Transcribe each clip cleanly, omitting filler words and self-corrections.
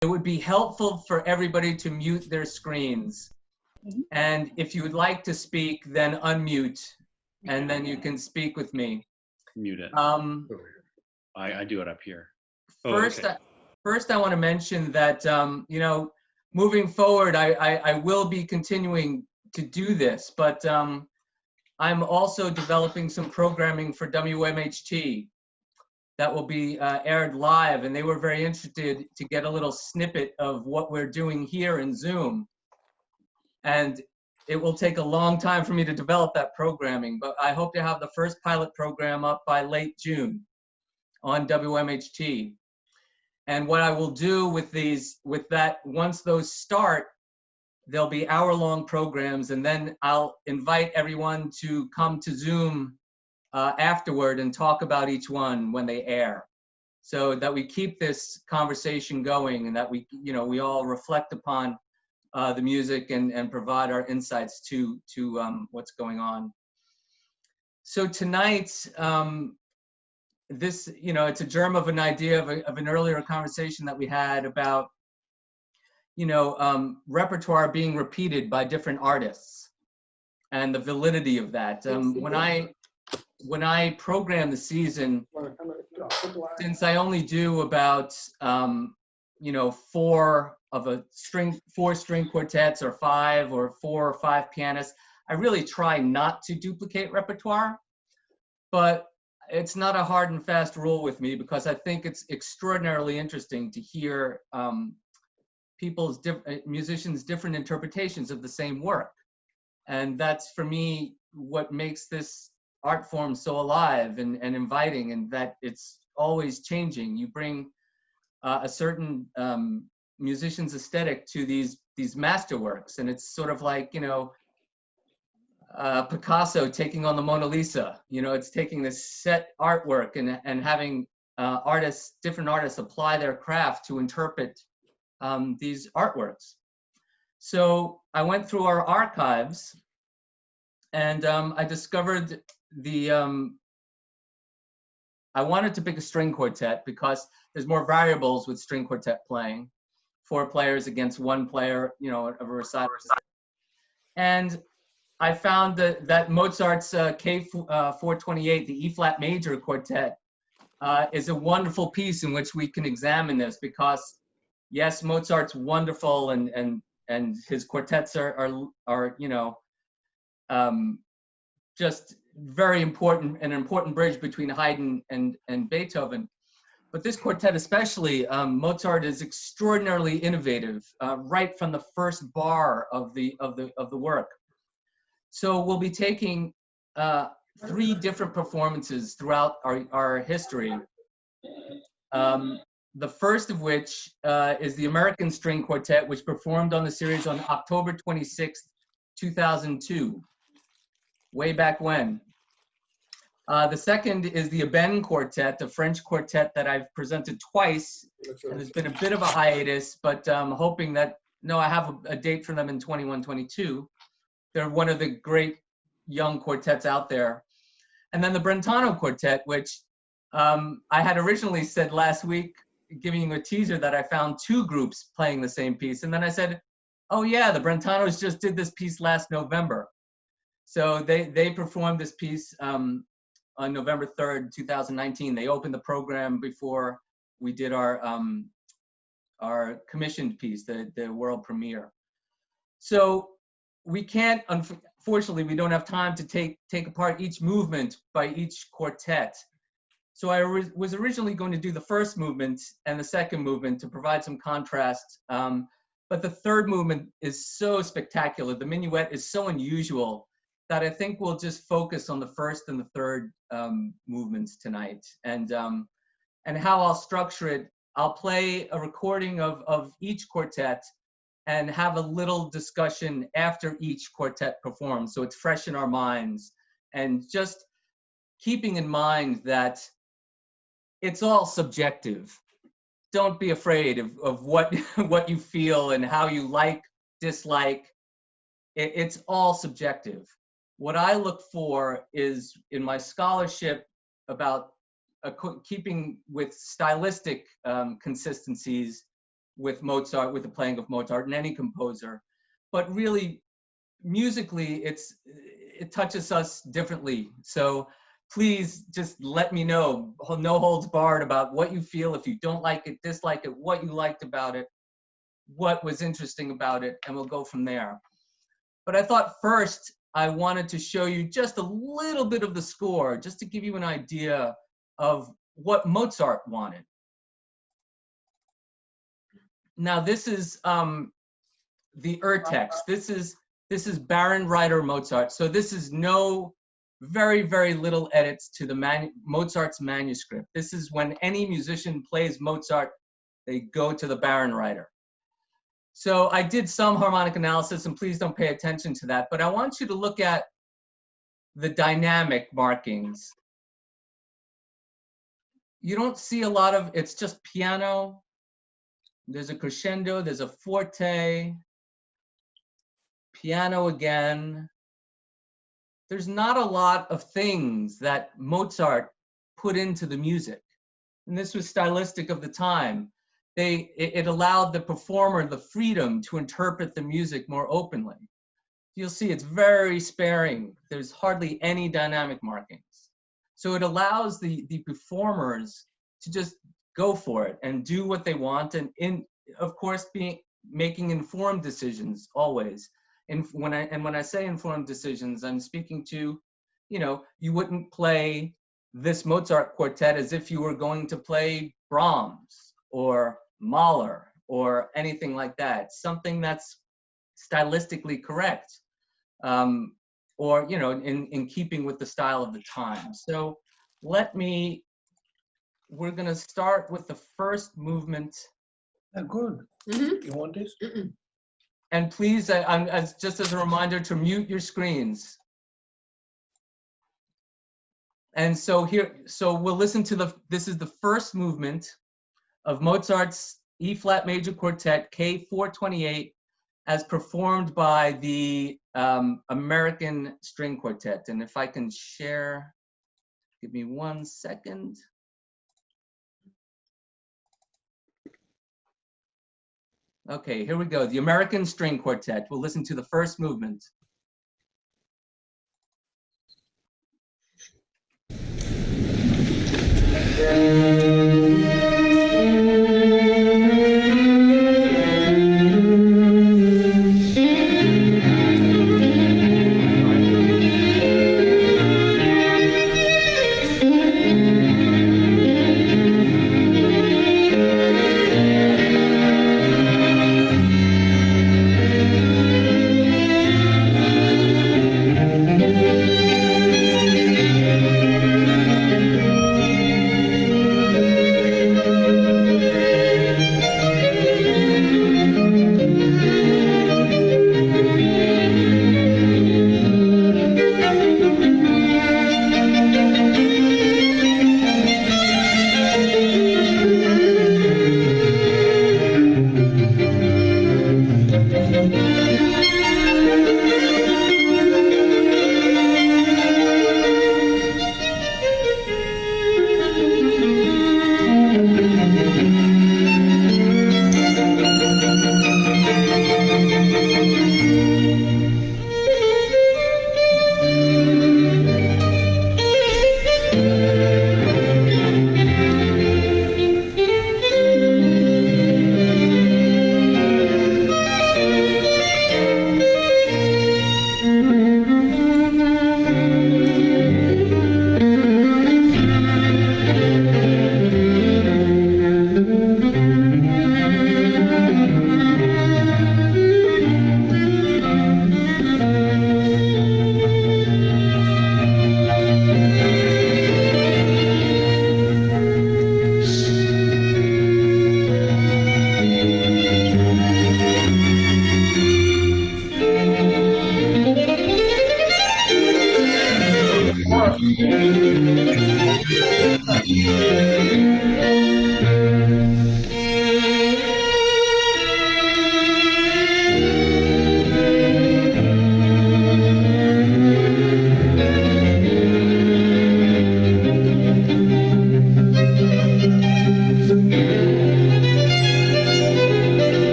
it would be helpful for everybody to mute their screens. And if you would like to speak, then unmute, and then you can speak with me. Mute it. I do it up here. First, I want to mention that, you know, moving forward, I will be continuing to do this, but I'm also developing some programming for WMHT that will be aired live, and they were very interested to get a little snippet of what we're doing here in Zoom. And it will take a long time for me to develop that programming, but I hope to have the first pilot program up by late June on WMHT. And what I will do with that, once those start, there'll be hour-long programs, and then I'll invite everyone to come to Zoom afterward and talk about each one when they air, so that we keep this conversation going and that we all reflect upon the music and provide our insights to what's going on. So tonight, this, it's a germ of an idea of an earlier conversation that we had about, repertoire being repeated by different artists and the validity of that. When I program the season, since I only do about, four string quartets or four or five pianists, I really try not to duplicate repertoire, but it's not a hard and fast rule with me, because I think it's extraordinarily interesting to hear musicians' different interpretations of the same work. And that's, for me, what makes this art form so alive and inviting, and that it's always changing. You bring a certain musician's aesthetic to these masterworks, and it's sort of like, Picasso taking on the Mona Lisa. It's taking this set artwork and having different artists apply their craft to interpret these artworks. So I went through our archives, and I discovered I wanted to pick a string quartet because there's more variables with string quartet playing. 4 players against 1 player, of a recital. And I found that Mozart's K428, the E-flat major quartet, is a wonderful piece in which we can examine this, because yes, Mozart's wonderful, and his quartets are just very important, an important bridge between Haydn and Beethoven. But this quartet especially, Mozart is extraordinarily innovative right from the first bar of the work. So we'll be taking 3 different performances throughout our history. The first of which is the American String Quartet, which performed on the series on October 26th, 2002, way back when. The second is the Eben Quartet, the French quartet that I've presented twice, and there's been a bit of a hiatus, but I'm hoping that, I have a date for them in 21-22. They're one of the great young quartets out there. And then the Brentano Quartet, which I had originally said last week, giving you a teaser, that I found 2 groups playing the same piece. And then I said, oh yeah, the Brentanos just did this piece last November. So they performed this piece on November 3rd, 2019. They opened the program before we did our commissioned piece, the world premiere. So we can't, unfortunately, we don't have time to take apart each movement by each quartet. So I was originally going to do the first movement and the second movement to provide some contrast. But the third movement is so spectacular. The minuet is so unusual that I think we'll just focus on the first and the third movements tonight. And how I'll structure it, I'll play a recording of each quartet and have a little discussion after each quartet performs, so it's fresh in our minds. And just keeping in mind that it's all subjective. Don't be afraid of what you feel and how you like, dislike. It's all subjective. What I look for is, in my scholarship, about keeping with stylistic consistencies, with Mozart, with the playing of Mozart and any composer, but really musically it touches us differently. So please just let me know, no holds barred, about what you feel. If you don't like it, dislike it, what you liked about it, what was interesting about it, and we'll go from there. But I thought first I wanted to show you just a little bit of the score, just to give you an idea of what Mozart wanted. Now this is the text. This is Baron Reiter Mozart. So this is very, very little edits to the Mozart's manuscript. This is when any musician plays Mozart, they go to the Baron Reiter. So I did some harmonic analysis, and please don't pay attention to that, but I want you to look at the dynamic markings. You don't see a lot of, it's just piano. There's a crescendo, there's a forte, piano again. There's not a lot of things that Mozart put into the music. And this was stylistic of the time. It allowed the performer the freedom to interpret the music more openly. You'll see it's very sparing. There's hardly any dynamic markings. So it allows the performers to just go for it and do what they want, and of course making informed decisions always. And when I say informed decisions, I'm speaking to, you wouldn't play this Mozart quartet as if you were going to play Brahms or Mahler or anything like that. Something that's stylistically correct, or in keeping with the style of the time. So we're going to start with the first movement. Good. Mm-hmm. You want this? Mm-mm. And please, just as a reminder, to mute your screens. And so we'll listen to this is the first movement of Mozart's E-flat major quartet, K428, as performed by the American String Quartet. And if I can share, give me 1 second. Okay, here we go. The American String Quartet. We'll listen to the first movement.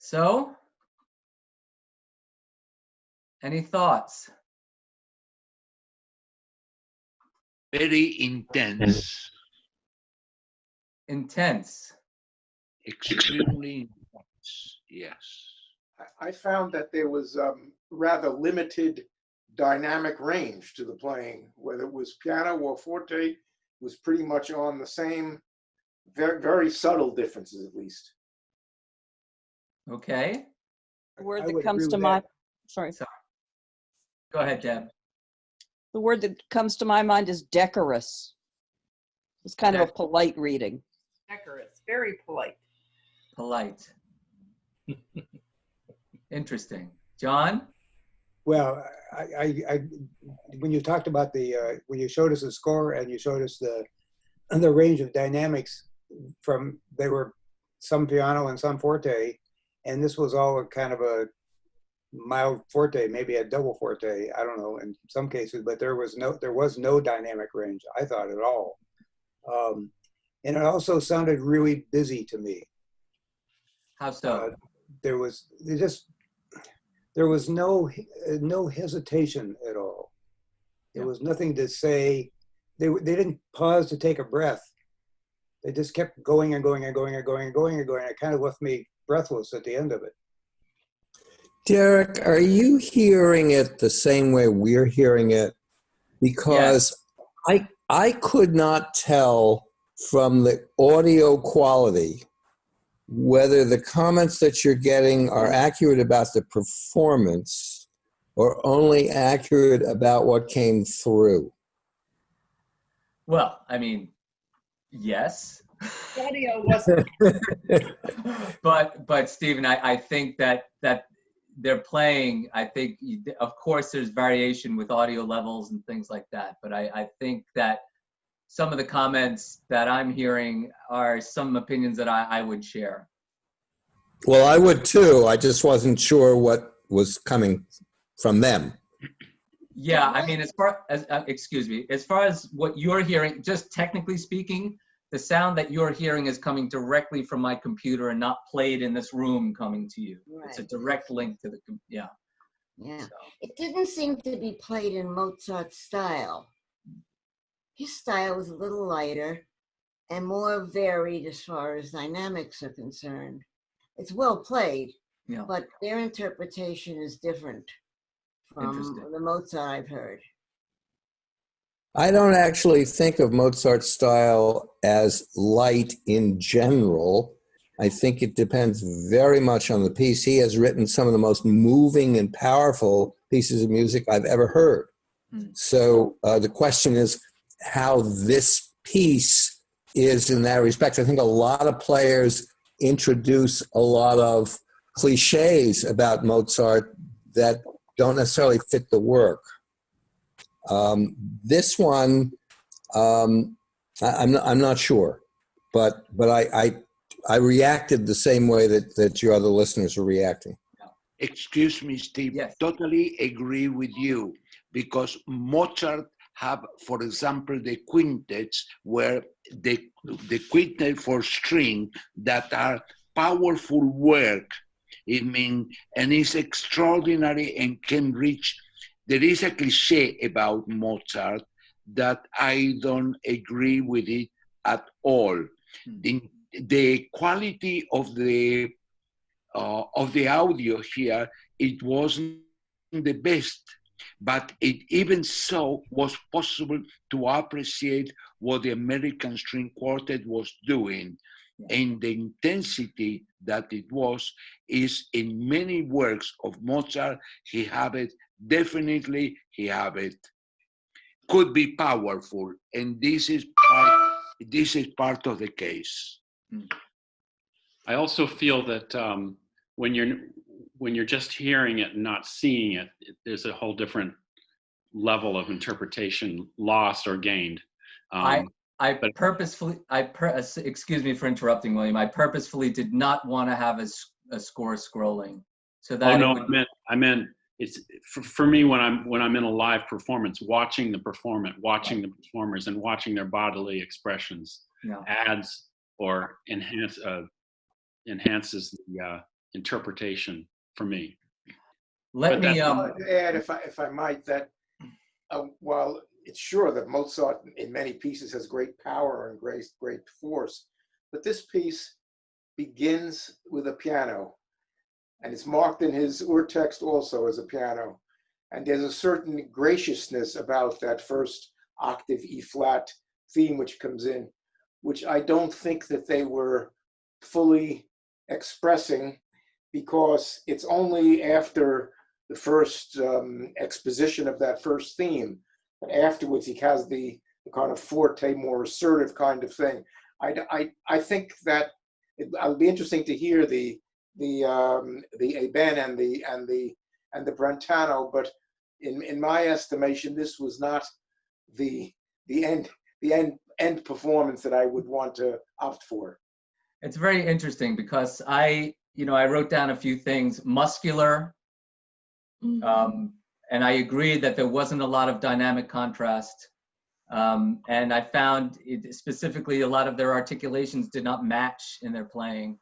So, any thoughts? Very intense, Intense. extremely intense, yes. I found that there was rather limited dynamic range to the playing, whether it was piano or forte, was pretty much on the same, very, very subtle differences at least. Okay. The word I that would comes agree to with my, that. sorry, So, go ahead, Deb. the word that comes to my mind is decorous. It's kind of a Dec- polite reading. Decorous, very polite. Polite. Interesting. John? Well, when you talked about when you showed us the score and you showed us the range of dynamics they were some piano and some forte, and this was all a kind of a mild forte, maybe a double forte, I don't know, in some cases, but there was no dynamic range, I thought, at all. And it also sounded really busy to me. How so? There was no hesitation at all. There Yeah. was nothing to say. They didn't pause to take a breath. They just kept going and going and going and going and going and going. It kind of left me breathless at the end of it. Derek, are you hearing it the same way we're hearing it? Because I could not tell from the audio quality whether the comments that you're getting are accurate about the performance or only accurate about what came through. Well, I mean, yes. Audio wasn't. But Stephen, I think that they're playing, I think, of course, there's variation with audio levels and things like that. But I think that some of the comments that I'm hearing are some opinions that I would share. Well, I would too. I just wasn't sure what was coming from them. Yeah, I mean, as far as, excuse me, as far as what you're hearing, just technically speaking, the sound that you're hearing is coming directly from my computer and not played in this room coming to you. Right. It's a direct link to the, yeah. Yeah. So, It didn't seem to be played in Mozart's style. His style was a little lighter and more varied as far as dynamics are concerned. It's well played, yeah. but their interpretation is different from Interesting. the Mozart I've heard. I don't actually think of Mozart's style as light in general. I think it depends very much on the piece. He has written some of the most moving and powerful pieces of music I've ever heard. So the question is how this piece is in that respect. I think a lot of players introduce a lot of cliches about Mozart that don't necessarily fit the work. This one, I'm not sure, but I reacted the same way that your other listeners are reacting. Excuse me, Steve. Yes. Totally agree with you, because Mozart have, for example, the quintets, where the quintet for string that are powerful work. It means, and it's extraordinary and can reach. There is a cliche about Mozart that I don't agree with it at all. The quality of the audio here, it wasn't the best, but it even so was possible to appreciate what the American String Quartet was doing. And the intensity that it was is in many works of Mozart. He have it, definitely he have it. Could be powerful, and this is part of the case. I also feel that when you're just hearing it and not seeing it, there's a whole different level of interpretation lost or gained. Excuse me for interrupting, William. I purposefully did not want to have a score scrolling, so that I meant it's for me when I'm in a live performance, watching the performers, and watching their bodily expressions adds or enhances interpretation for me. Let But me, that's- I wanted to add, if I might, that while it's sure that Mozart in many pieces has great power and great force, but this piece begins with a piano, and it's marked in his urtext also as a piano. And there's a certain graciousness about that first octave E flat theme which comes in, which I don't think that they were fully expressing, because it's only after the first exposition of that first theme, but afterwards he has the kind of forte, more assertive kind of thing. I think that it'll be interesting to hear the Eben and the Brentano, but in my estimation, this was not the end performance that I would want to opt for. it's very interesting because I wrote down a few things, muscular, and I agreed that there wasn't a lot of dynamic contrast. And I found specifically a lot of their articulations did not match in their playing.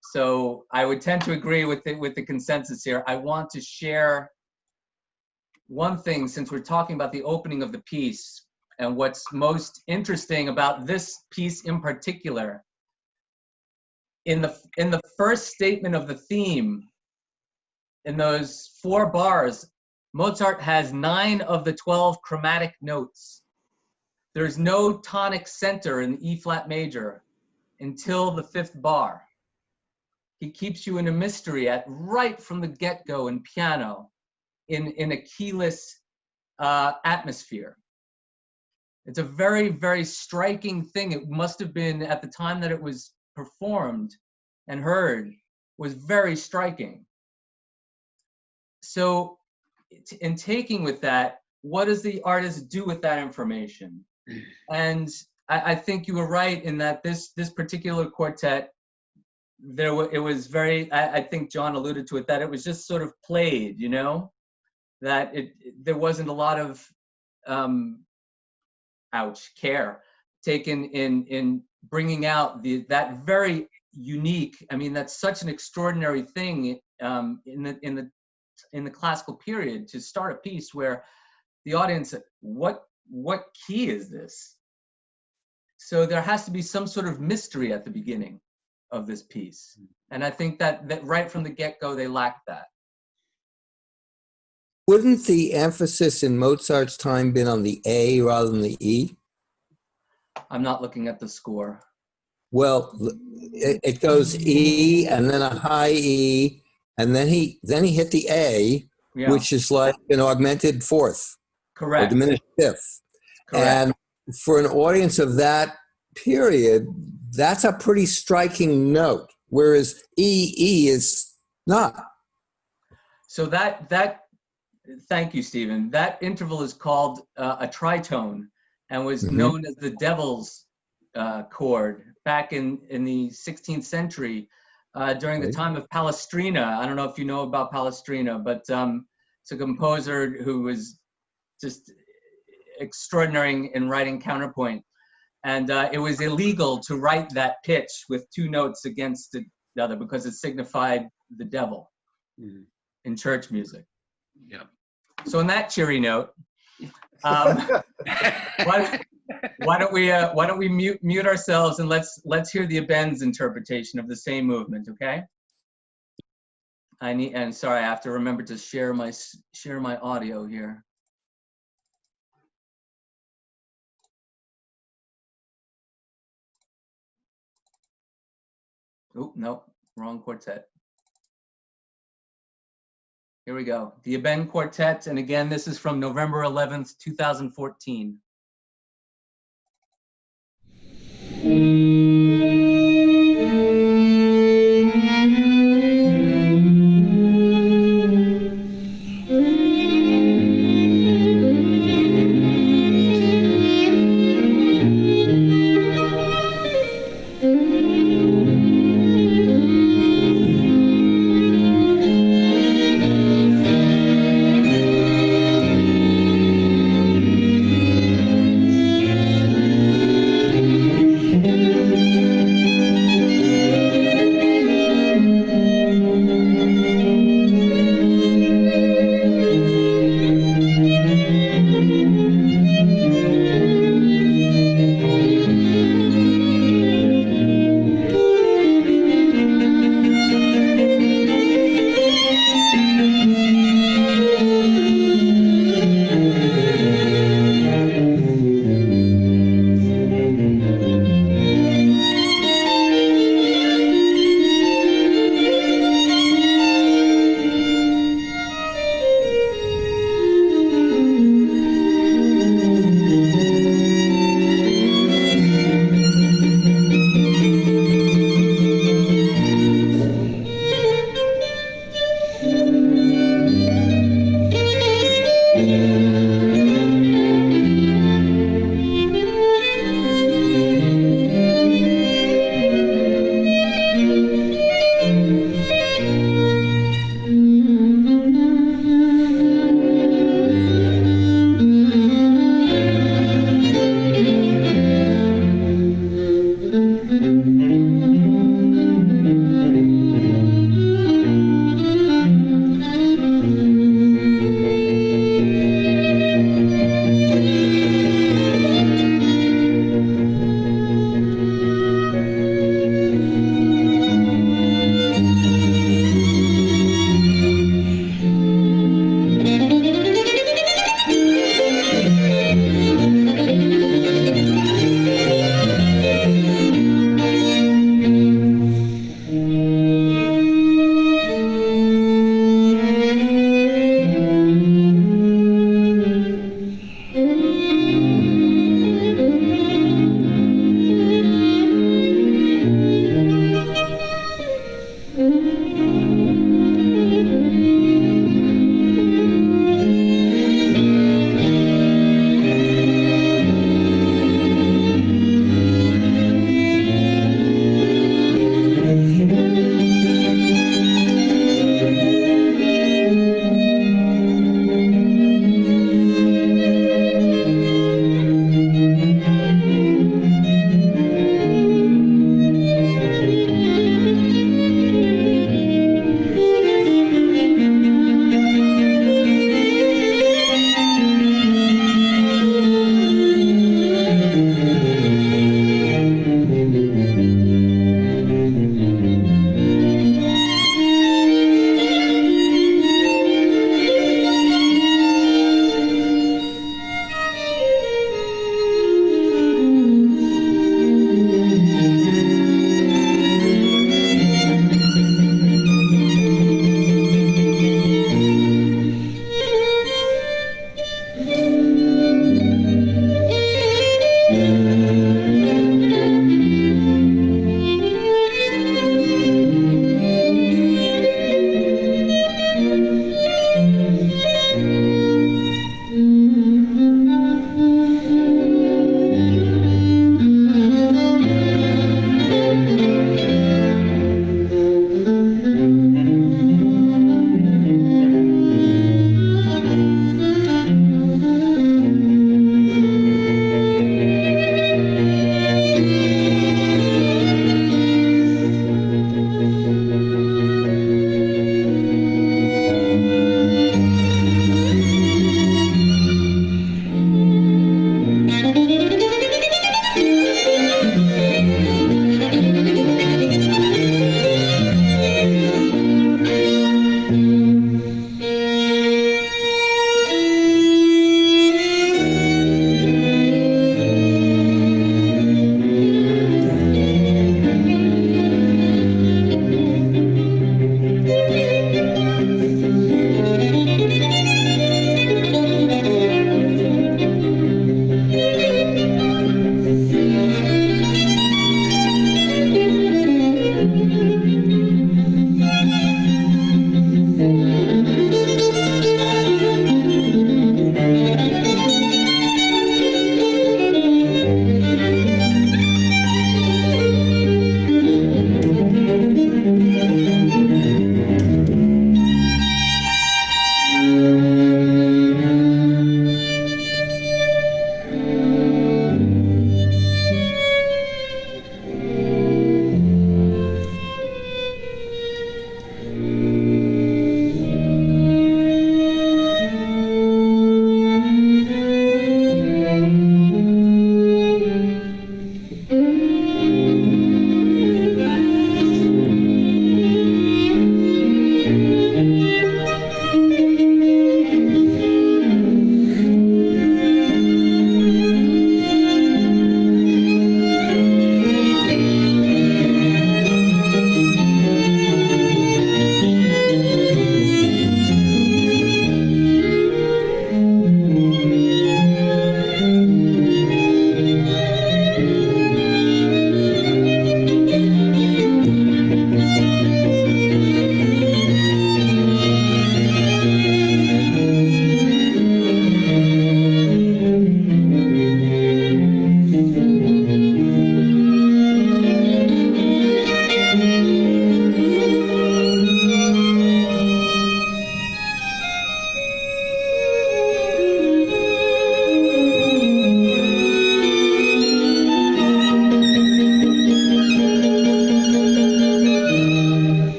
So I would tend to agree with the consensus here. I want to share one thing, since we're talking about the opening of the piece, and what's most interesting about this piece in particular. In the first statement of the theme, in those 4 bars, Mozart has 9 of the 12 chromatic notes. There's no tonic center in the E flat major until the 5th bar. He keeps you in a mystery right from the get-go in piano, in a keyless atmosphere. It's a very, very striking thing. It must have been, at the time that it was performed and heard, was very striking. So in taking with that, what does the artist do with that information? And I think you were right in that this particular quartet, it was very, I think John alluded to it, that it was just sort of played, that there wasn't a lot of care taken in bringing out that very unique, that's such an extraordinary thing in the classical period, to start a piece where the audience, what key is this? So there has to be some sort of mystery at the beginning of this piece. And I think that right from the get-go, they lacked that. Wouldn't the emphasis in Mozart's time been on the A rather than the E? I'm not looking at the score. Well, it goes E and then a high E, and then he hit the A, Yeah. which is like an augmented 4th Correct. or diminished 5th. Correct. And for an audience of that period, that's a pretty striking note, whereas E is not. So thank you, Stephen. That interval is called a tritone, and was known as the devil's chord back in the 16th century during the time of Palestrina. I don't know if you know about Palestrina, but it's a composer who was just extraordinary in writing counterpoint. And it was illegal to write that pitch with 2 notes against the other because it signified the devil in church music. Yeah. So on that cheery note, why don't we mute ourselves, and let's hear the Eben's interpretation of the same movement, okay? Sorry, I have to remember to share my audio here. Oh, no, wrong quartet. Here we go. The Eben Quartet, and again, this is from November 11th, 2014.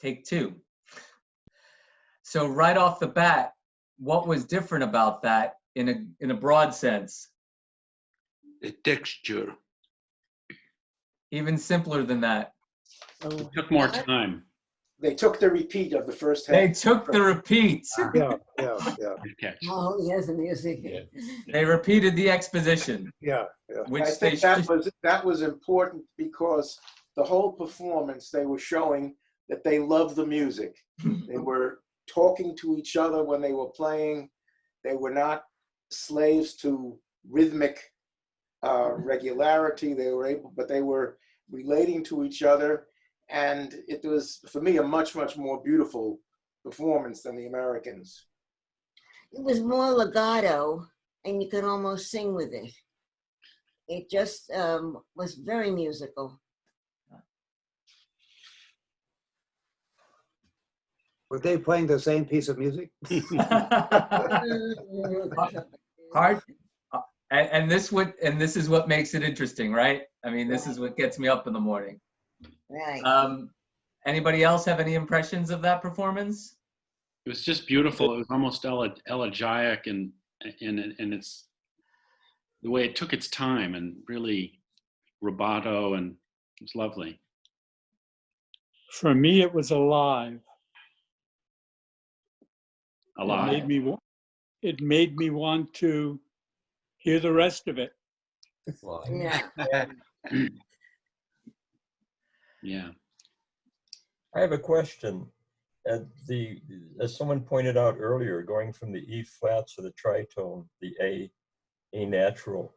Take two. So right off the bat, what was different about that in a broad sense? The texture. Even simpler than that. It took more time. They took the repeat of the first half. They took the repeats. Yeah. Good catch. Oh, yes, the music. They repeated the exposition, Yeah. which I they think that was important because the whole performance, they were showing that they love the music. They were talking to each other when they were playing. They were not slaves to rhythmic regularity. But they were relating to each other. And it was, for me, a much, much more beautiful performance than the Americans. It was more legato, and you could almost sing with it. It just was very musical. Were they playing the same piece of music? hard. And this is what makes it interesting, right? I mean, this is what gets me up in the morning. Right. Anybody else have any impressions of that performance? It was just beautiful. It was almost elegiac, and it's the way it took its time and really rubato, and it was lovely. For me, it was alive. Alive. It made me want to hear the rest of it. Yeah. Yeah. I have a question. As someone pointed out earlier, going from the E flat to the tritone, the A natural,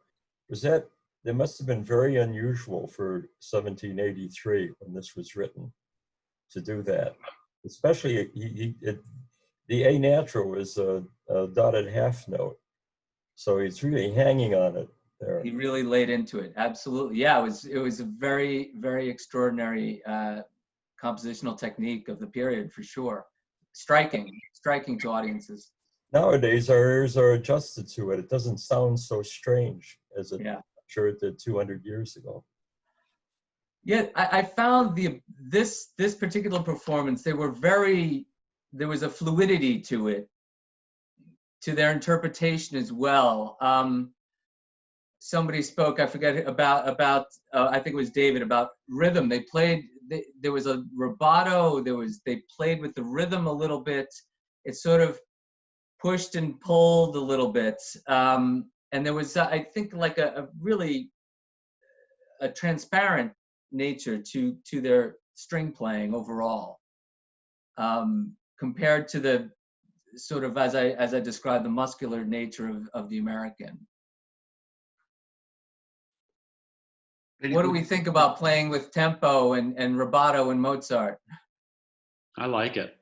that must have been very unusual for 1783 when this was written to do that. Especially the A natural is a dotted half note, so he's really hanging on it there. He really laid into it. Absolutely. Yeah, it was a very, very extraordinary compositional technique of the period, for sure. Striking to audiences. Nowadays, our ears are adjusted to it. It doesn't sound so strange as I'm sure it did 200 years ago. Yeah, I found this particular performance, there was a fluidity to it, to their interpretation as well. Somebody spoke, I forget about I think it was David, about rhythm. There was a rubato, they played with the rhythm a little bit. It sort of pushed and pulled a little bit. And there was, I think, like a really transparent nature to their string playing overall, compared to the sort of, as I described, the muscular nature of the American. What do we think about playing with tempo and rubato and Mozart? I like it.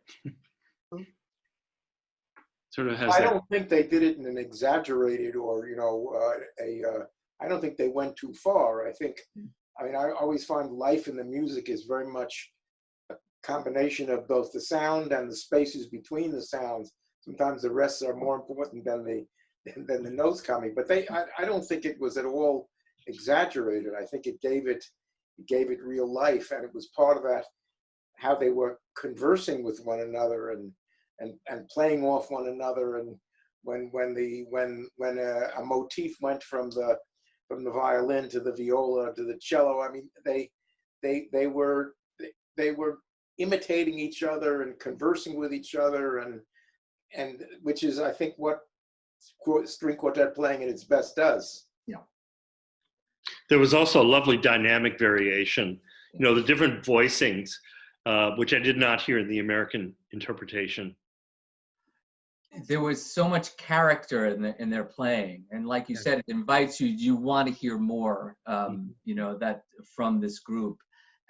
Sort of has. I don't think they did it in an exaggerated or I don't think they went too far. I always find life in the music is very much a combination of both the sound and the spaces between the sounds. Sometimes the rests are more important than the notes coming. But I don't think it was at all exaggerated. I think it gave it real life, and it was part of that, how they were conversing with one another and playing off one another. And when a motif went from the violin to the viola to the cello, I mean, they were imitating each other and conversing with each other, and which is, I think, what string quartet playing at its best does. There was also a lovely dynamic variation, the different voicings, which I did not hear in the American interpretation. There was so much character in their playing, and like you said, it invites you want to hear more, that from this group,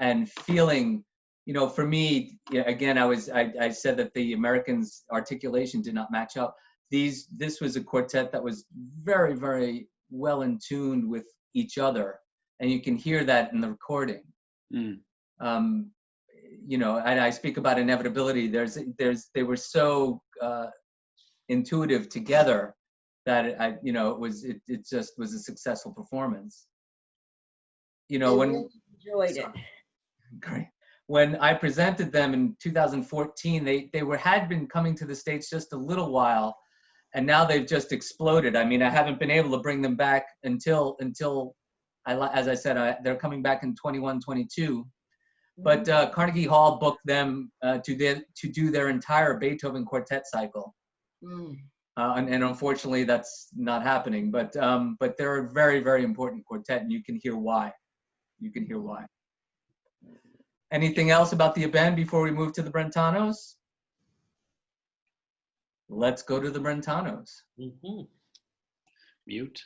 and feeling, for me, again, I said that the Americans' articulation did not match up. This was a quartet that was very, very well in tune with each other, and you can hear that in the recording. And I speak about inevitability. They were so intuitive together that it just was a successful performance. Really enjoyed it. Great. when I presented them in 2014, they had been coming to the States just a little while, and now they've just exploded. I mean, I haven't been able to bring them back until as I said, they're coming back in 21, 22. But Carnegie Hall booked them to do their entire Beethoven quartet cycle. And unfortunately, that's not happening. But they're a very, very important quartet, and you can hear why. You can hear why. Anything else about the event before we move to the Brentanos? Let's go to the Brentanos. Mute.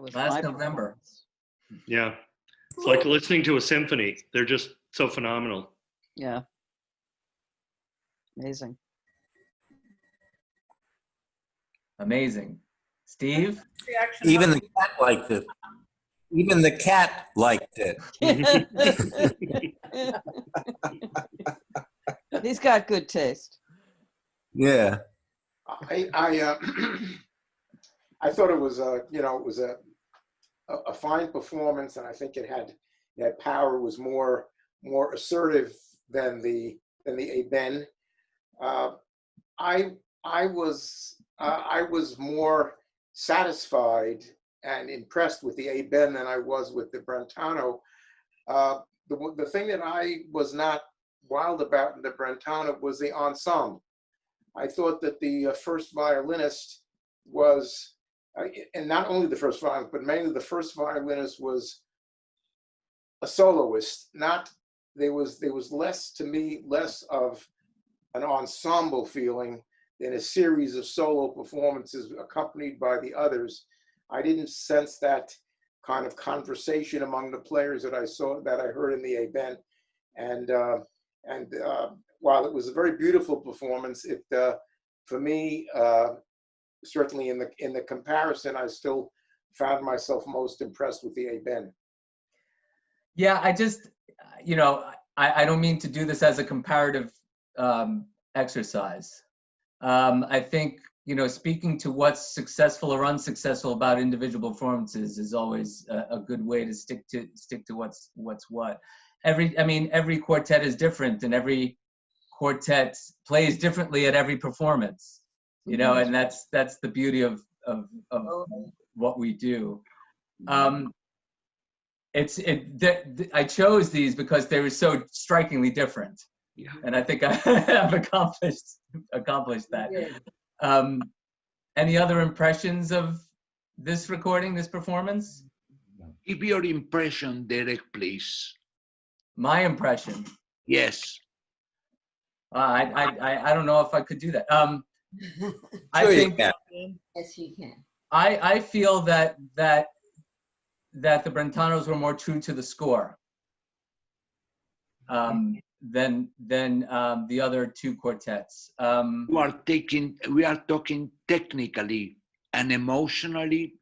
That was last my November. performance. Yeah. It's like listening to a symphony. They're just so phenomenal. Yeah. Amazing. Amazing. Steve? Reaction. Even the cat liked it. Even the cat liked it. He's got good taste. Yeah. I I thought it was it was a fine performance, and I think it had power. Was more assertive than the Eben. I was more satisfied and impressed with the Eben than I was with the Brentano. The thing that I was not wild about in the Brentano was the ensemble. I thought that the first violinist was, and not only the first violinist, but mainly the first violinist was a soloist. There was less, to me, less of an ensemble feeling than a series of solo performances accompanied by the others. I didn't sense that kind of conversation among the players that I heard in the Eben, and while it was a very beautiful performance, it for me certainly in the comparison, I still found myself most impressed with the Eben. Yeah, I just, I don't mean to do this as a comparative exercise. I think, speaking to what's successful or unsuccessful about individual performances is always a good way to stick to what's what. Every quartet is different, and every quartet plays differently at every performance, and that's the beauty of what we do. I chose these because they were so strikingly different. Yeah. And I think I have accomplished that. Any other impressions of this recording, this performance? Give your impression, Derek, please. My impression? Yes. I don't know if I could do that. I Sure you think can. Yes, you can. I feel that the Brentanos were more true to the score than the other two quartets. We are talking technically and emotionally.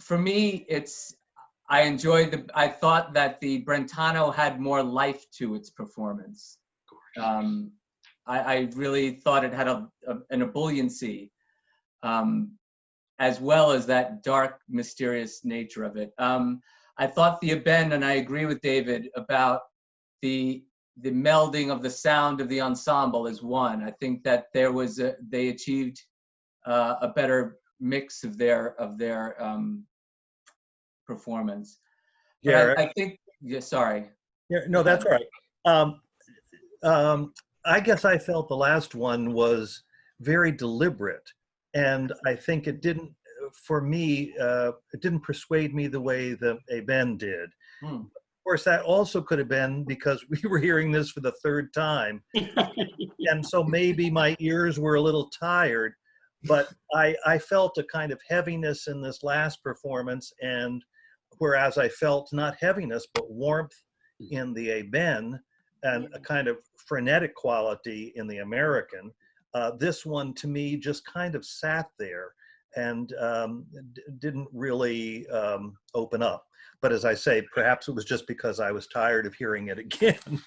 For me, I thought that the Brentano had more life to its performance. I really thought it had an ebulliency, as well as that dark, mysterious nature of it. I thought the Eben, and I agree with David about the melding of the sound of the ensemble is one. I think that they achieved a better mix of their performance. Derek? I think, yeah, sorry. Yeah, no, that's all right. I guess I felt the last one was very deliberate, and I think it didn't, for me, it didn't persuade me the way the Eben did. Of course, that also could have been because we were hearing this for the third time, and so maybe my ears were a little tired, but I felt a kind of heaviness in this last performance, and whereas I felt not heaviness, but warmth in the Eben and a kind of frenetic quality in the American, this one to me just kind of sat there and didn't really open up. But as I say, perhaps it was just because I was tired of hearing it again.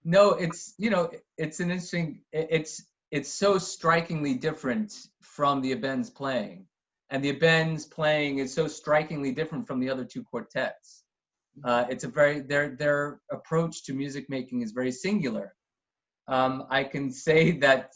No, it's an interesting, it's so strikingly different from the Eben's playing. And the Eben's playing is so strikingly different from the other two quartets. It's their approach to music making is very singular. I can say that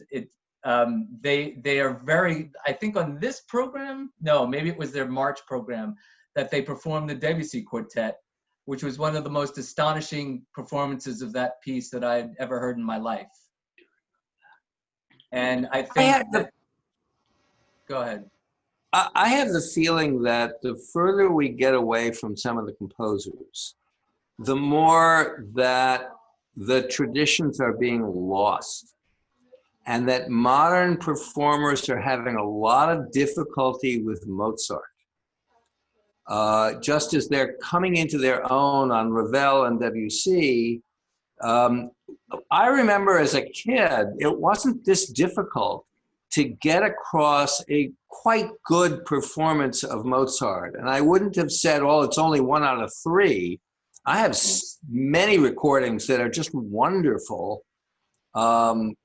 they are very, I think on this program, no, maybe it was their March program, that they performed the Debussy Quartet, which was one of the most astonishing performances of that piece that I had ever heard in my life. And I think go ahead. I have the feeling that the further we get away from some of the composers, the more that the traditions are being lost. and that modern performers are having a lot of difficulty with Mozart. Just as they're coming into their own on Ravel and Debussy, I remember as a kid, it wasn't this difficult to get across a quite good performance of Mozart. And I wouldn't have said, oh, it's only 1 out of 3. I have many recordings that are just wonderful. But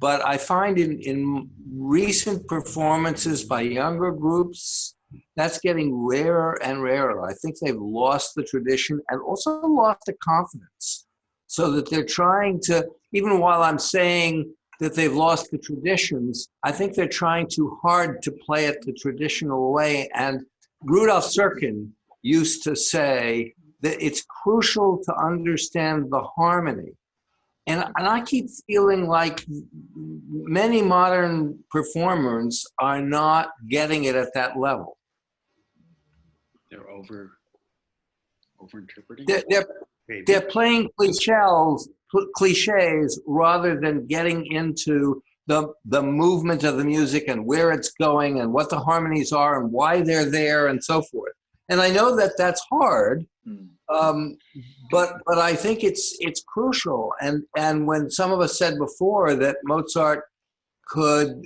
I find in recent performances by younger groups, that's getting rarer and rarer. I think they've lost the tradition and also lost the confidence, so that they're trying to, even while I'm saying that they've lost the traditions, I think they're trying too hard to play it the traditional way. And Rudolf Serkin used to say that it's crucial to understand the harmony. And I keep feeling like many modern performers are not getting it at that level. They're over-interpreting? They're playing cliches rather than getting into the movement of the music and where it's going and what the harmonies are and why they're there and so forth. And I know that that's hard, but I think it's crucial. And when some of us said before that Mozart could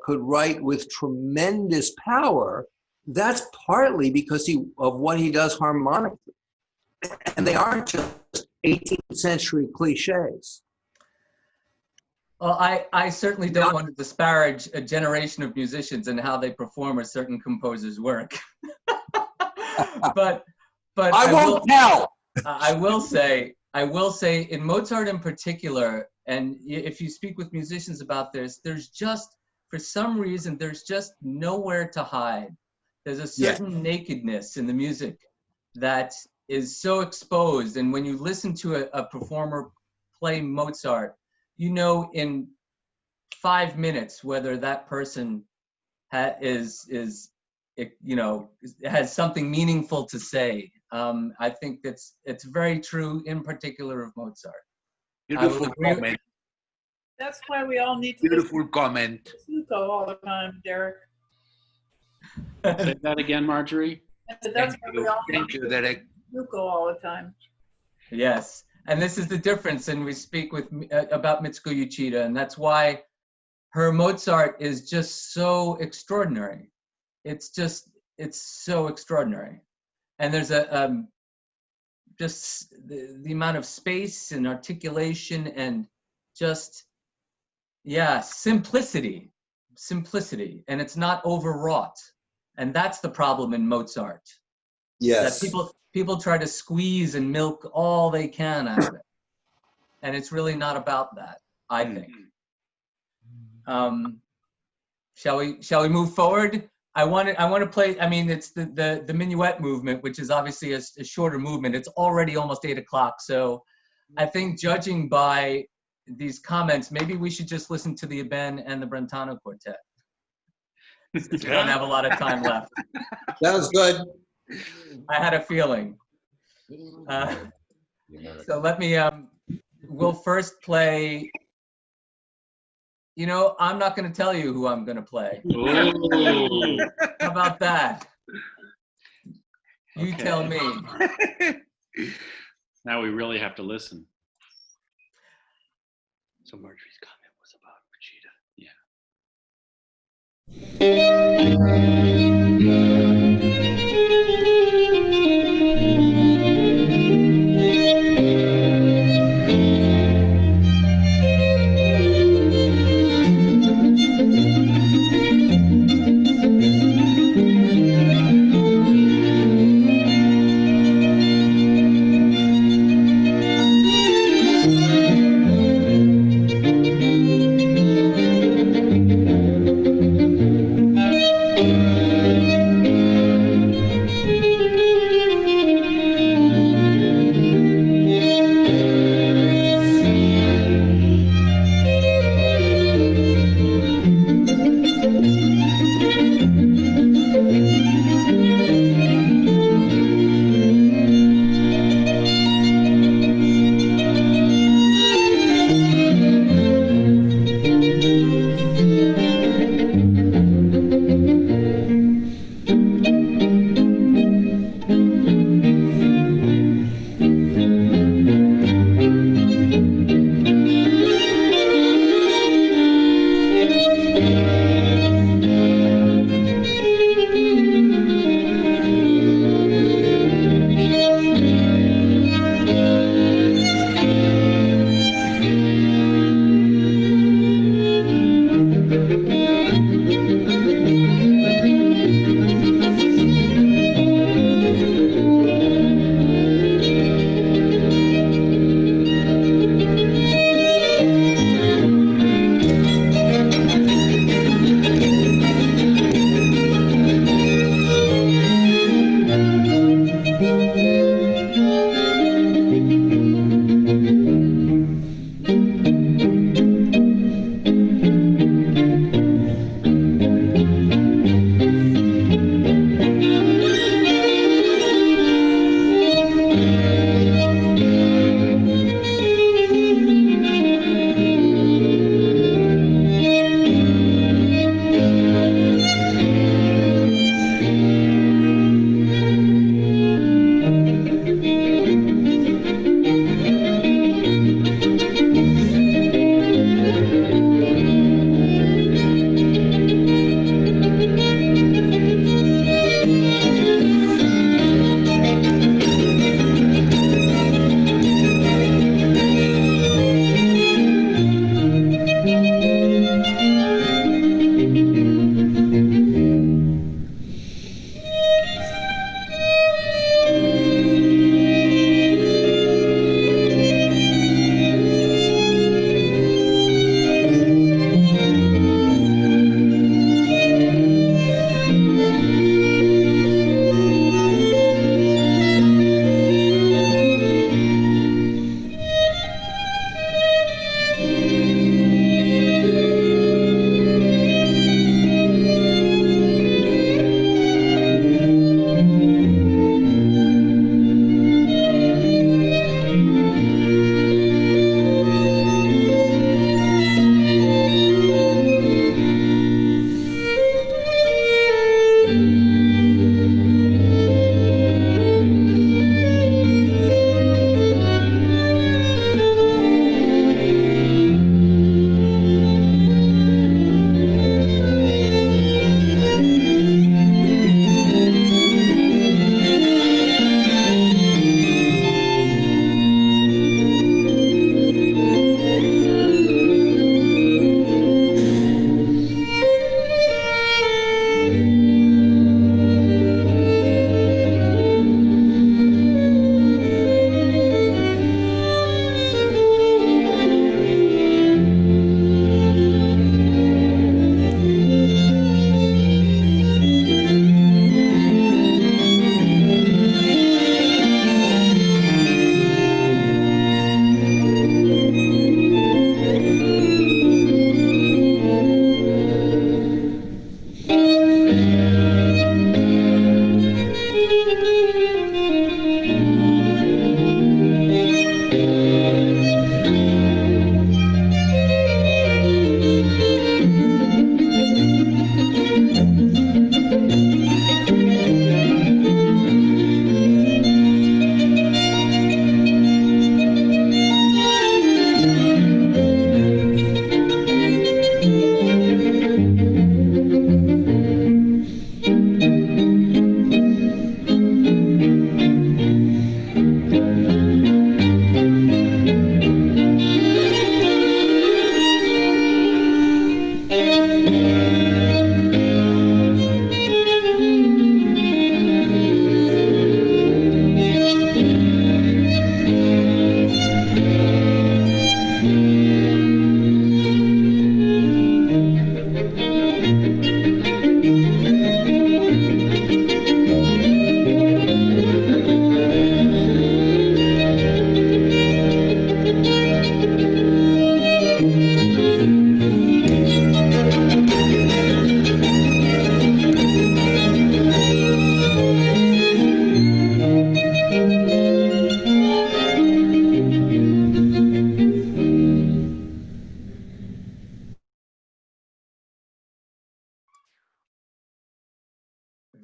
write with tremendous power, that's partly because of what he does harmonically. And they aren't just 18th century cliches. Well, I certainly don't want to disparage a generation of musicians and how they perform a certain composer's work. but I won't tell. I will say in Mozart in particular, and if you speak with musicians about this, there's just, for some reason, there's just nowhere to hide. There's a certain nakedness in the music that is so exposed. And when you listen to a performer play Mozart, you know in 5 minutes whether that person has something meaningful to say. I think it's very true in particular of Mozart. Beautiful comment. That's why we all need to Beautiful comment. Suko all the time, Derek. Say that again, Marjorie. That's why we all Thank you, Derek. Suko all the time. Yes, and this is the difference, and we speak about Mitsuko Uchida, and that's why her Mozart is just so extraordinary. It's so extraordinary. And there's just the amount of space and articulation and just, simplicity, and it's not overwrought. And that's the problem in Mozart. Yes. That people try to squeeze and milk all they can out of it. And it's really not about that, I think. Shall we move forward? I want to play, it's the minuet movement, which is obviously a shorter movement. It's already almost 8 o'clock. So I think judging by these comments, maybe we should just listen to the Eben and the Brentano Quartet. Since we don't have a lot of time left. Sounds good. I had a feeling. So let me, we'll first play, I'm not going to tell you who I'm going to play. Ooh. How about that? You tell me. Now we really have to listen. So Marjorie's comment was about Uchida. Yeah.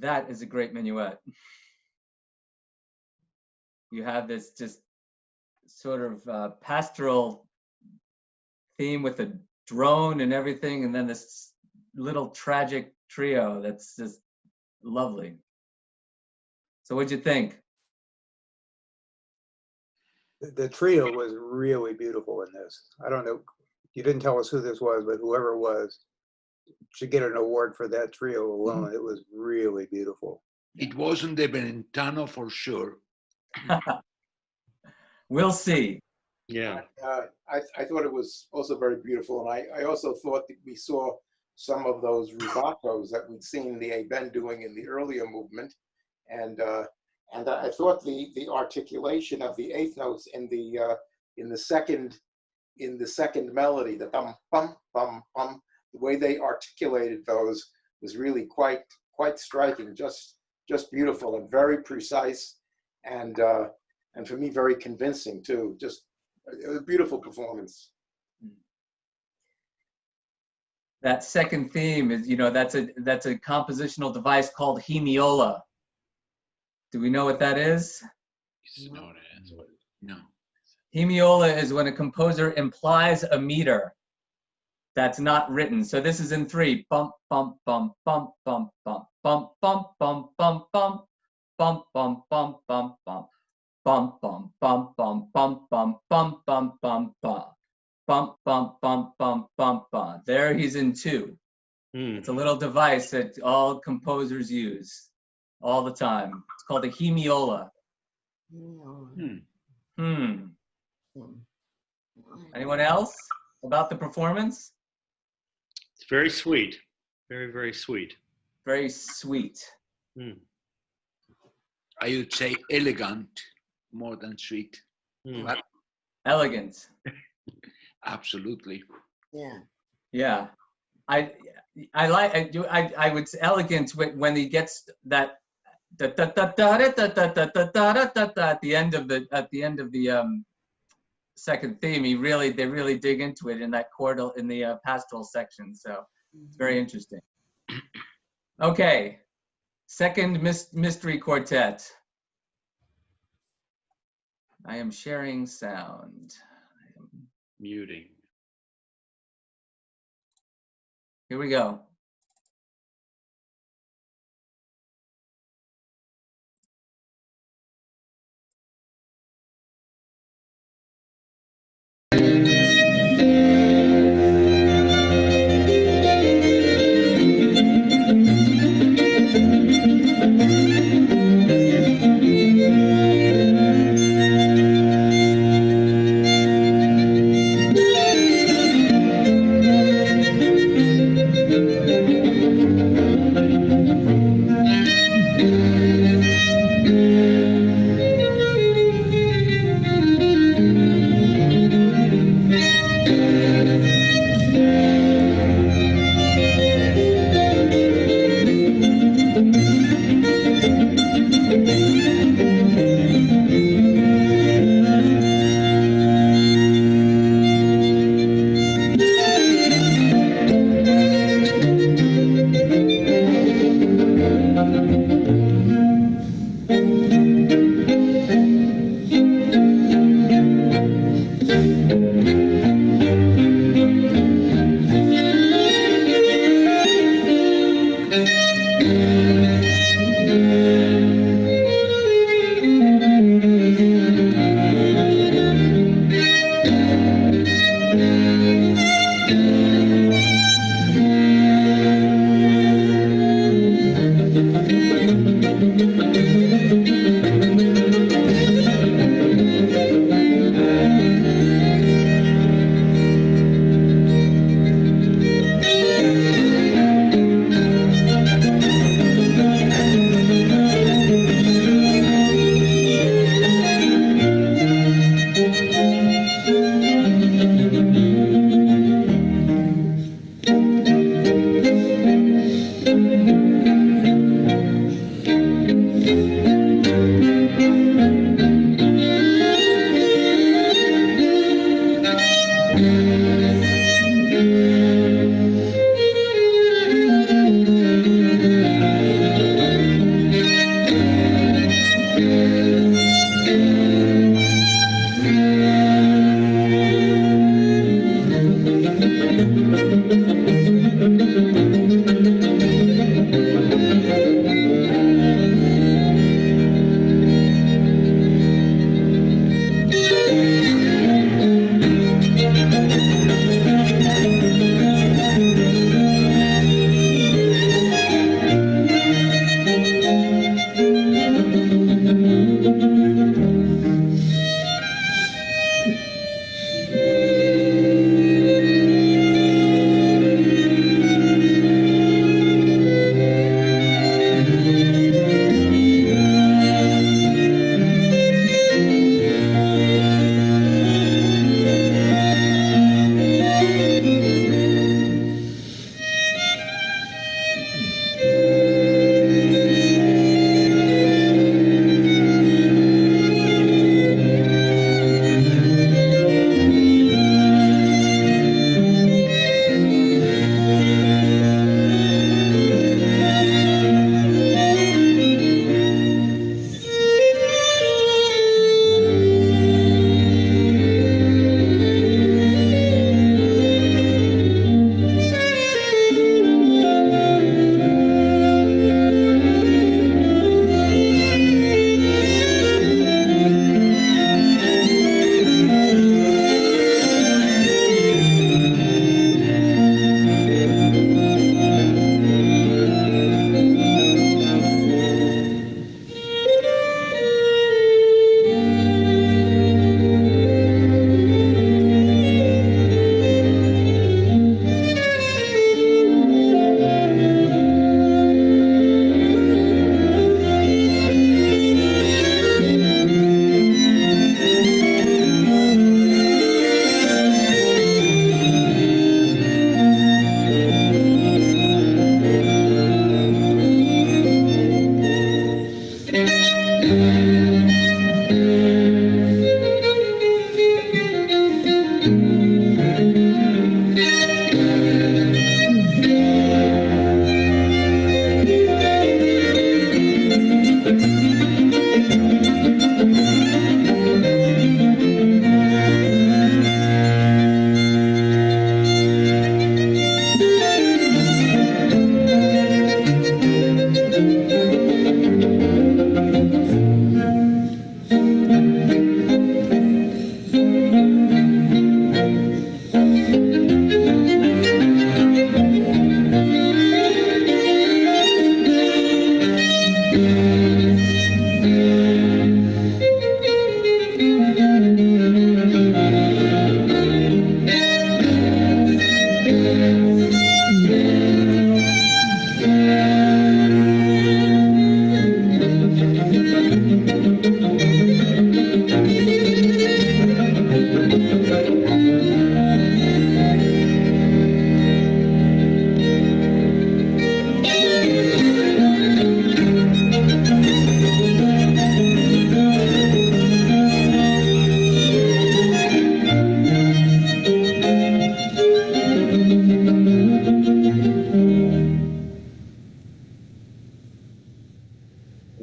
That is a great minuet. You have this just sort of pastoral theme with a drone and everything, and then this little tragic trio that's just lovely. So what'd you think? The trio was really beautiful in this. I don't know, you didn't tell us who this was, but whoever it was should get an award for that trio alone. It was really beautiful. It wasn't the Brentano for sure. We'll see. Yeah. I thought it was also very beautiful, and I also thought that we saw some of those rubatos that we'd seen the A-Ben doing in the earlier movement, and I thought the articulation of the eighth notes in the second melody, the bum bum bum bum, the way they articulated those was really quite striking, just beautiful and very precise, and for me very convincing too. Just a beautiful performance. That second theme is, that's a compositional device called Hemiola. Do we know what that is? You know what it is. No. Hemiola is when a composer implies a meter that's not written. So this is in 3. Bump, bump, bump, bump, bump, bump, bump, bump, bump, bump, bump, bump, bump, bump, bump, bump. Bump, bump, bump, bump, bump, bump, bump, bump, bump, bump. Bump, bump, bump, bump, bump, bump. There he's in 2. It's a little device that all composers use all the time. It's called a hemiola. Anyone else about the performance? It's very sweet. Very, very sweet. Very sweet. I would say elegant more than sweet. But Elegant. absolutely. Yeah. Yeah. I would say elegant when he gets that at the end of the second theme. They really dig into it in that chordal, in the pastoral section. So it's very interesting. Okay, second mystery quartet. I am sharing sound. Muting. Here we go.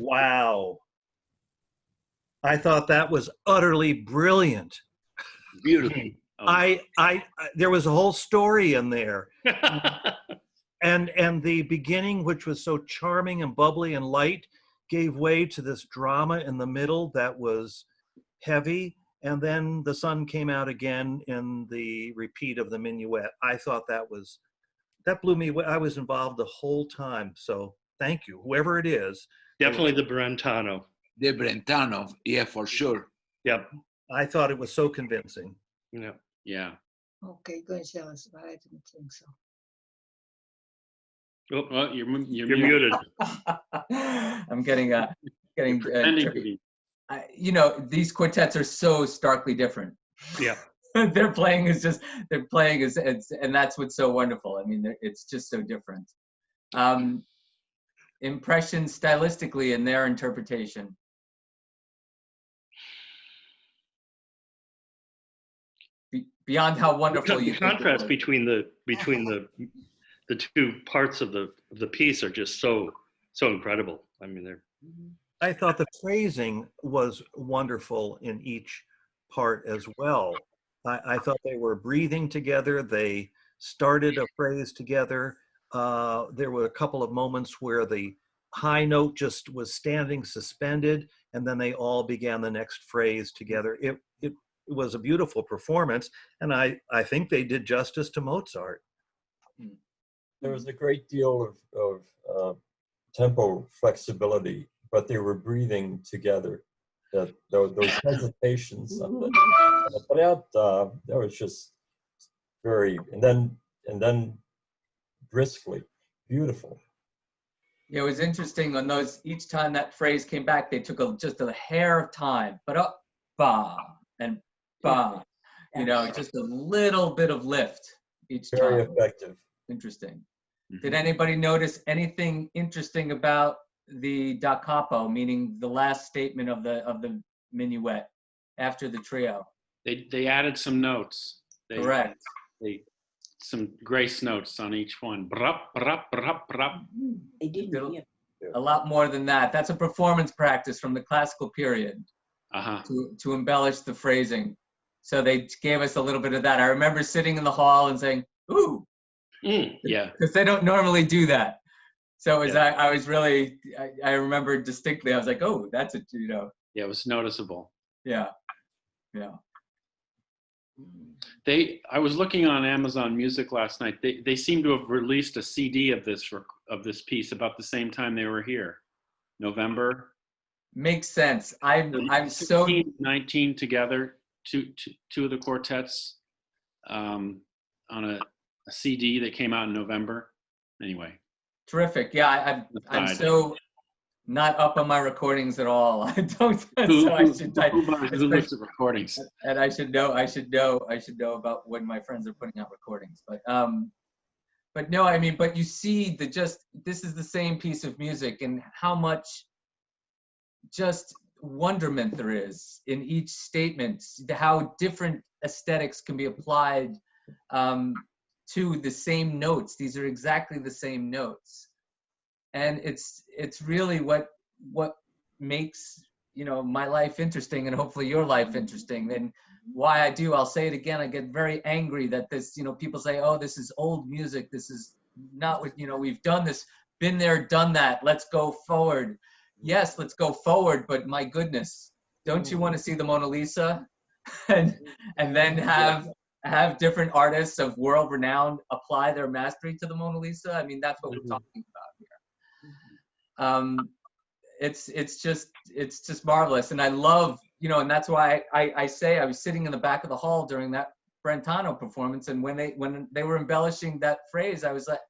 Wow. I thought that was utterly brilliant. Beautiful. There was a whole story in there. And the beginning, which was so charming and bubbly and light, gave way to this drama in the middle that was heavy. And then the sun came out again in the repeat of the minuet. I thought that blew me away. I was involved the whole time. So thank you, whoever it is. Definitely the Brentano. The Brentano, yeah, for sure. Yep. I thought it was so convincing. Yeah. Yeah. Okay, go ahead, tell us, but I didn't think so. Oh, Well, you're muted. I'm getting pretending to be. these quartets are so starkly different. Yeah. Their playing is and that's what's so wonderful. I mean, it's just so different. Impressions stylistically in their interpretation. Beyond how wonderful you The think it contrast was. between the two parts of the piece are just so incredible. I mean, they're. I thought the phrasing was wonderful in each part as well. I thought they were breathing together. They started a phrase together. There were a couple of moments where the high note just was standing suspended, and then they all began the next phrase together. It was a beautiful performance, and I think they did justice to Mozart. There was a great deal of tempo flexibility, but they were breathing together. Those hesitations, but that was just very, and then briskly, beautiful. It was interesting on those. Each time that phrase came back, they took just a hair of time, but up, ba, and ba. Just a little bit of lift each time. Very effective. Interesting. Did anybody notice anything interesting about the da capo, meaning the last statement of the minuet after the trio? They added some notes. Correct. Some grace notes on each one. Brup, brup, brup, brup. They did, yeah. A lot more than that. That's a performance practice from the classical period to embellish the phrasing. So they gave us a little bit of that. I remember sitting in the hall and saying, ooh. Yeah. Because they don't normally do that. So I was really, I remember distinctly, I was like, oh, that's a, Yeah, it was noticeable. Yeah. I was looking on Amazon Music last night. They seem to have released a CD of this piece about the same time they were here, November. Makes sense. I'm so 19 together, two of the quartets on a CD that came out in November. Anyway. Terrific. Yeah, I'm so not up on my recordings at all. I don't. Who looks at recordings? And I should know about when my friends are putting out recordings. But no, I mean, but you see this is the same piece of music and how much just wonderment there is in each statement, how different aesthetics can be applied to the same notes. These are exactly the same notes. And it's really what makes, my life interesting and hopefully your life interesting. And why I'll say it again, I get very angry that this, people say, oh, this is old music. This is not what, we've done this, been there, done that. Let's go forward. Yes, let's go forward. But my goodness, don't you want to see the Mona Lisa and then have different artists of world renown apply their mastery to the Mona Lisa? I mean, that's what we're talking about here. It's just marvelous. And I love, and that's why I say I was sitting in the back of the hall during that Brentano performance. And when they were embellishing that phrase, I was like,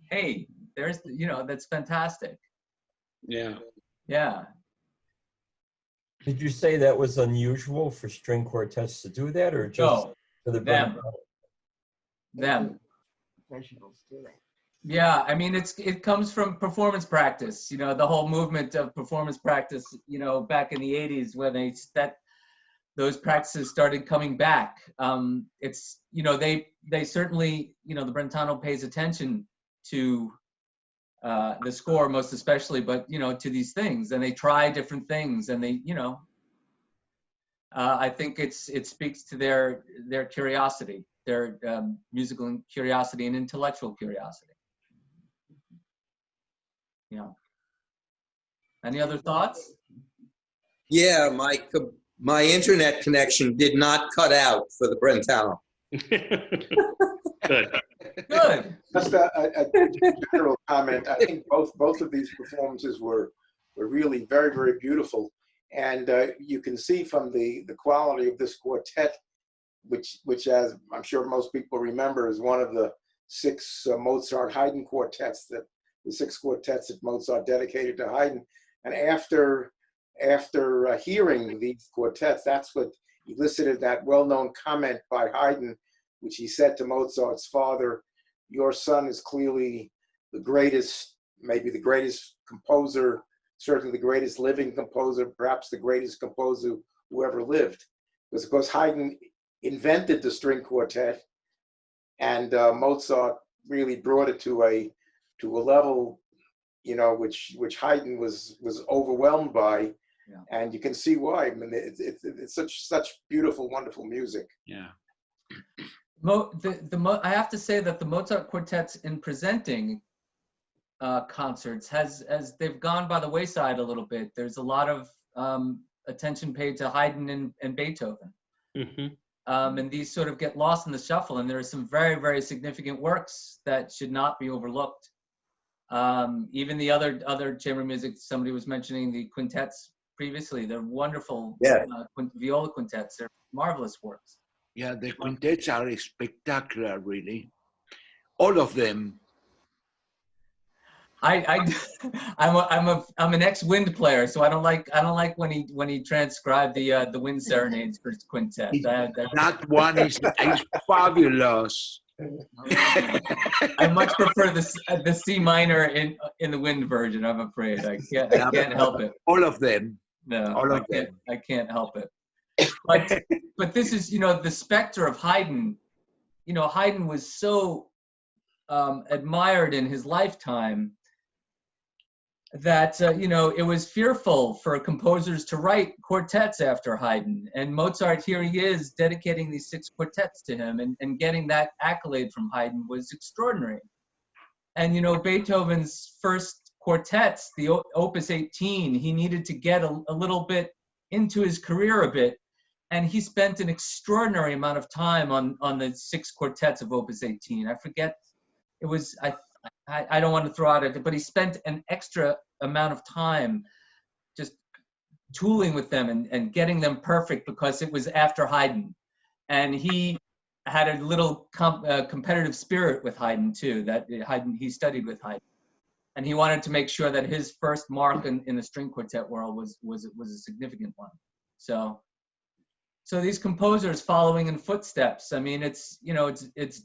hey, there's, that's fantastic. Yeah. Yeah. Did you say that was unusual for string quartets to do that, or just for the them? Professionals do it. Yeah, I mean, it comes from performance practice. The whole movement of performance practice. Back in the '80s when those practices started coming back. It's they certainly the Brentano pays attention to the score most especially, but to these things, and they try different things, and they I think it speaks to their curiosity, their musical curiosity and intellectual curiosity. Any other thoughts? Yeah, my internet connection did not cut out for the Brentano. Good. Good. Just a general comment. I think both of these performances were really very, very beautiful. And you can see from the quality of this quartet, which as I'm sure most people remember, is one of the 6 Mozart Haydn quartets, the 6 quartets that Mozart dedicated to Haydn. And after hearing these quartets, that's what elicited that well-known comment by Haydn, which he said to Mozart's father, "Your son is clearly the greatest, maybe the greatest composer, certainly the greatest living composer, perhaps the greatest composer who ever lived." Because of course Haydn invented the string quartet, and Mozart really brought it to a level, which Haydn was overwhelmed by, and you can see why. I mean, it's such beautiful, wonderful music. Yeah. I have to say that the Mozart quartets in presenting concerts as they've gone by the wayside a little bit. There's a lot of attention paid to Haydn and Beethoven. Mm-hmm. And these sort of get lost in the shuffle, and there are some very, very significant works that should not be overlooked. Even the other chamber music, somebody was mentioning the quintets previously. They're wonderful viola quintets. They're marvelous works. Yeah, the quintets are spectacular, really. All of them. I'm an ex-wind player, so I don't like when he transcribed the wind serenades for quintet. That one is fabulous. I much prefer the C minor in the wind version. I'm afraid I can't help it. All of them. No, all of them. I can't help it. But this is the specter of Haydn. Haydn was so admired in his lifetime that it was fearful for composers to write quartets after Haydn. And Mozart, here he is dedicating these 6 quartets to him, and getting that accolade from Haydn was extraordinary. And Beethoven's first quartets, the Opus 18, he needed to get a little bit into his career a bit, and he spent an extraordinary amount of time on the 6 quartets of Opus 18. I forget, it was, I don't want to throw out it, but he spent an extra amount of time just tooling with them and getting them perfect, because it was after Haydn. And he had a little competitive spirit with Haydn too, that he studied with Haydn. And he wanted to make sure that his first mark in the string quartet world was a significant one. So these composers following in footsteps, I mean, it's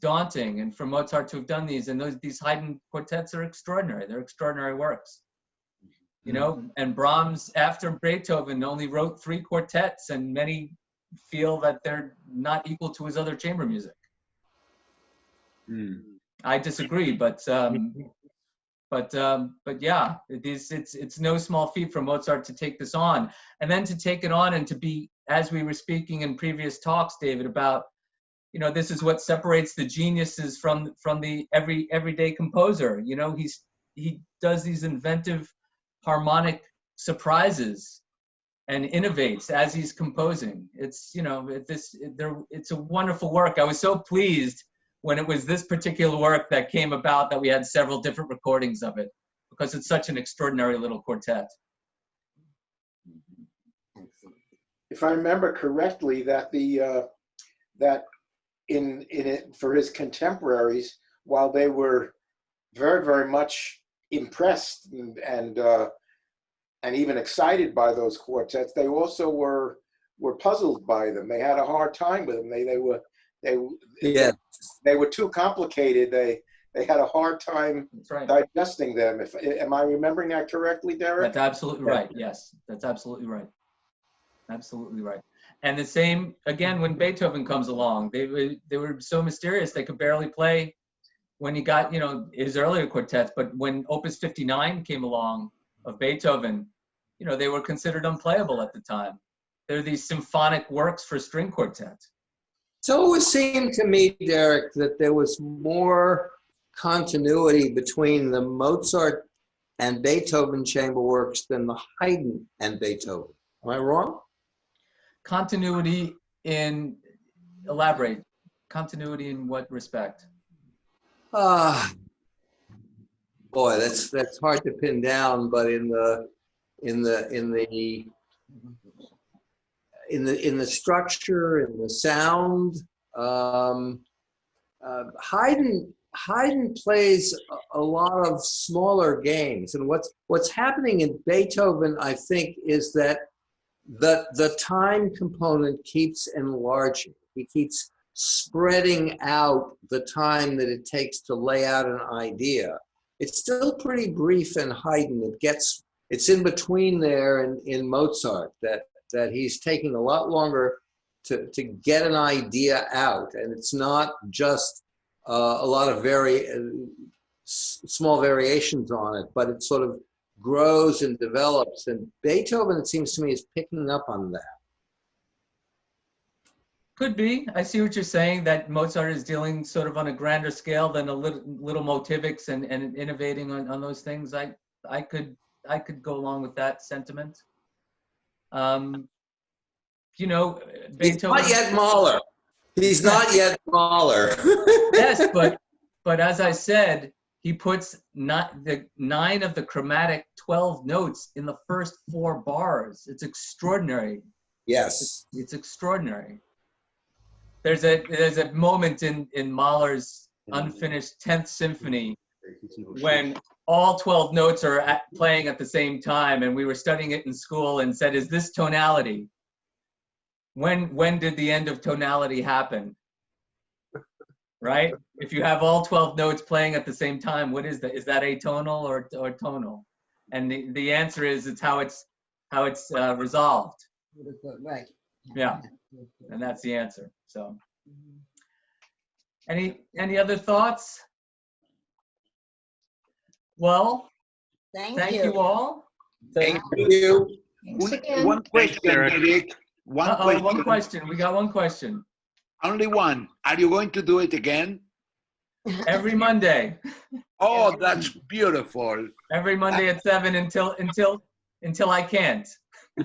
daunting. And for Mozart to have done these, and these Haydn quartets are extraordinary. They're extraordinary works. And Brahms, after Beethoven, only wrote 3 quartets, and many feel that they're not equal to his other chamber music. I disagree, but yeah, it's no small feat for Mozart to take this on, and then to take it on and to be, as we were speaking in previous talks, David, about, this is what separates the geniuses from the everyday composer. He does these inventive harmonic surprises and innovates as he's composing. It's it's a wonderful work. I was so pleased when it was this particular work that came about, that we had several different recordings of it, because it's such an extraordinary little quartet. If I remember correctly, that that in it, for his contemporaries, while they were very, very much impressed and even excited by those quartets, they also were puzzled by them. They had a hard time with them. They were too complicated. They had a hard time digesting them. Am I remembering that correctly, Derek? That's absolutely right. Yes, that's absolutely right. Absolutely right. And the same again when Beethoven comes along. They were so mysterious they could barely play when he got, you know, his earlier quartets, but when Opus 59 came along of Beethoven, you know, they were considered unplayable at the time. They're these symphonic works for string quartet. It's always seemed to me, Derek, that there was more continuity between the Mozart and Beethoven chamber works than the Haydn and Beethoven. Am I wrong? Continuity in, elaborate, continuity in what respect? Ah, boy, that's hard to pin down, but in the structure, in the sound, Haydn plays a lot of smaller games, and what's happening in Beethoven, I think, is that the time component keeps enlarging. He keeps spreading out the time that it takes to lay out an idea. It's still pretty brief in Haydn. It's in between there in Mozart that he's taking a lot longer to get an idea out, and it's not just a lot of small variations on it, but it sort of grows and develops. And Beethoven, it seems to me, is picking up on that. Could be. I see what you're saying, that Mozart is dealing sort of on a grander scale than a little motivics and innovating on those things. I could go along with that sentiment. You know, Beethoven. He's not yet Mahler. He's not yet Mahler. Yes, but as I said, he puts the 9 of the chromatic 12 notes in the first 4 bars. It's extraordinary. Yes. It's extraordinary. There's a moment in Mahler's unfinished 10th symphony when all 12 notes are playing at the same time, and we were studying it in school and said, is this tonality? When did the end of tonality happen? Right? If you have all 12 notes playing at the same time, what is that? Is that atonal or tonal? And the answer is it's how it's resolved. Right. Yeah, and that's the answer. So, any other thoughts? Well, thank you all. Thank you. Thanks again. One question, Derek. One question. We got one question. Only one. Are you going to do it again? Every Monday. Oh, that's beautiful. Every Monday at 7 until I can't. A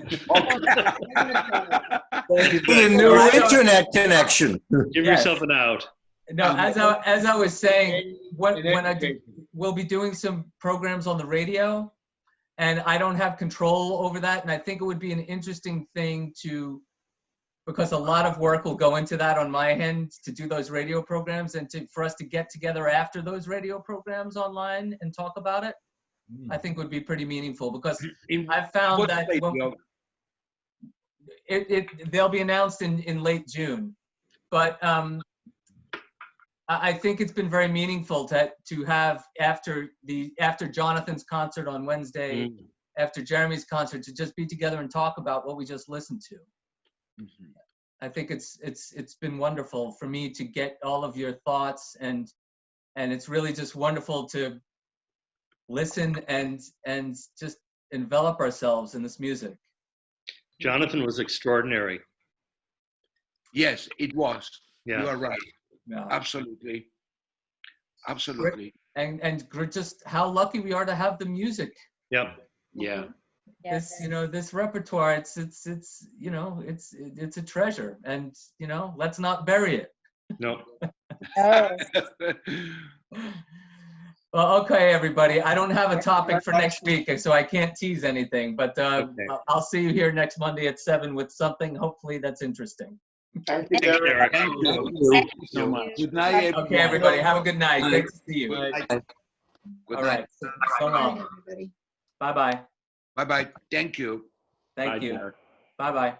new internet connection. Give yourself an out. No, as I was saying, we'll be doing some programs on the radio, and I don't have control over that. And I think it would be an interesting thing because a lot of work will go into that on my end to do those radio programs, and for us to get together after those radio programs online and talk about it. I think would be pretty meaningful, because I've found that they'll be announced in late June. But I think it's been very meaningful to have after Jonathan's concert on Wednesday, after Jeremy's concert, to just be together and talk about what we just listened to. Mm-hmm. I think it's been wonderful for me to get all of your thoughts, and it's really just wonderful to listen and just envelop ourselves in this music. Jonathan was extraordinary. Yes, it was. Yeah. You are right. Yeah. Absolutely. Absolutely. And just how lucky we are to have the music. Yep. Yeah. This, this repertoire, it's a treasure, and let's not bury it. No. Well, okay, everybody. I don't have a topic for next week, so I can't tease anything. But okay. I'll see you here next Monday at 7 with something hopefully that's interesting. Thank you, Thank you, Derek. Derek. Thank you so much. Good night. Okay, everybody. Have a good night. Great to see you. Good All night. right. So long. Everybody. Bye-bye. Bye-bye. Thank you. Thank Bye, you. Derek. Bye-bye.